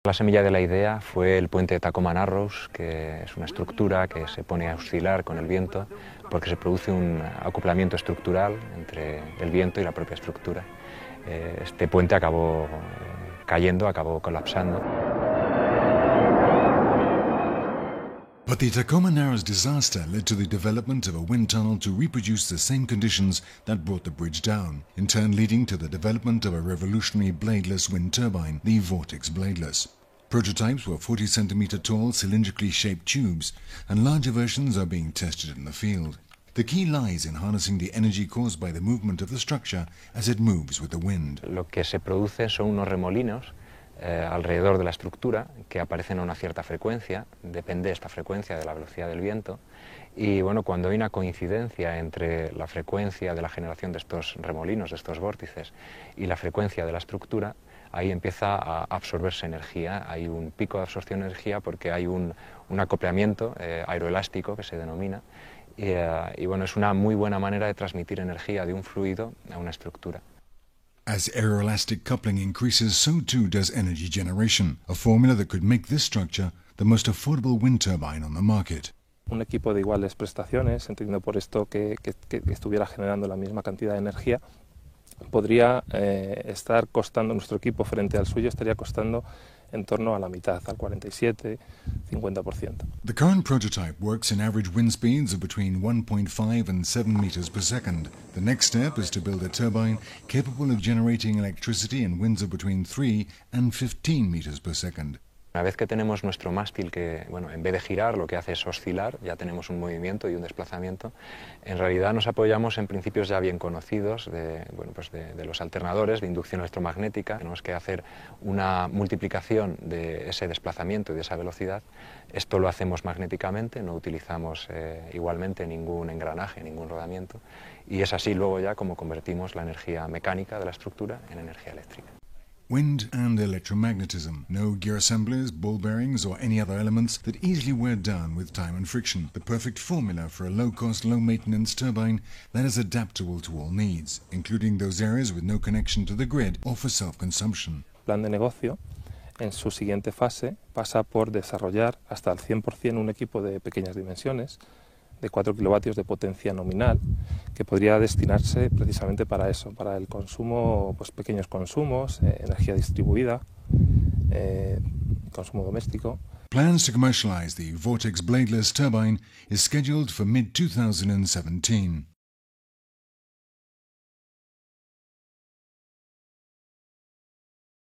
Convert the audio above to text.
La semilla de la idea fue el puente de Tacoma Narrows, que es una estructura que se pone a oscilar con el viento porque se produce un acoplamiento estructural entre el viento y la propia estructura. Este puente acabó cayendo, acabó colapsando. But the Tacoma Narrows disaster led to the development of a wind tunnel to reproduce the same conditions that brought the bridge down, in turn leading to the development of a revolutionary bladeless wind turbine, the Vortex Bladeless. Prototypes were 40-centimeter tall, cylindrically shaped tubes, and larger versions are being tested in the field. The key lies in harnessing the energy caused by the movement of the structure as it moves with the wind. Lo que se produce son unos remolinos alrededor de la estructura que aparecen a una cierta frecuencia, depende esta frecuencia de la velocidad del viento, y bueno, cuando hay una coincidencia entre la frecuencia de la generación de estos remolinos, de estos vórtices, y la frecuencia de la estructura, ahí empieza a absorberse energía, hay un pico de absorción de energía porque hay un acoplamiento aeroelástico que se denomina, y bueno, es una muy buena manera de transmitir energía de un fluido a una estructura. As aeroelastic coupling increases, so too does energy generation, a formula that could make this structure the most affordable wind turbine on the market. Un equipo de iguales prestaciones, entendiendo por esto que estuviera generando la misma cantidad de energía, podría estar costando, nuestro equipo frente al suyo estaría costando en torno a la mitad, al 47-50%. The current prototype works in average wind speeds of between 1.5 and 7 meters per second. The next step is to build a turbine capable of generating electricity in winds of between 3 and 15 meters per second. Una vez que tenemos nuestro mástil que, bueno, en vez de girar, lo que hace es oscilar, ya tenemos un movimiento y un desplazamiento, en realidad nos apoyamos en principios ya bien conocidos de los alternadores de inducción electromagnética. Tenemos que hacer una multiplicación de ese desplazamiento y de esa velocidad. Esto lo hacemos magnéticamente, no utilizamos igualmente ningún engranaje, ningún rodamiento, y es así luego ya como convertimos la energía mecánica de la estructura en energía eléctrica. Wind and electromagnetism. No gear assemblies, ball bearings or any other elements that easily wear down with time and friction. The perfect formula for a low-cost, low-maintenance turbine that is adaptable to all needs, including those areas with no connection to the grid or for self-consumption. Plan de negocio, en su siguiente fase, pasa por desarrollar hasta el 100% un equipo de pequeñas dimensiones, de 4 kilovatios de potencia nominal, que podría destinarse precisamente para eso, para el consumo, pues pequeños consumos, energía distribuida, consumo doméstico. Plans to commercialize the Vortex Bladeless turbine is scheduled for mid-2017.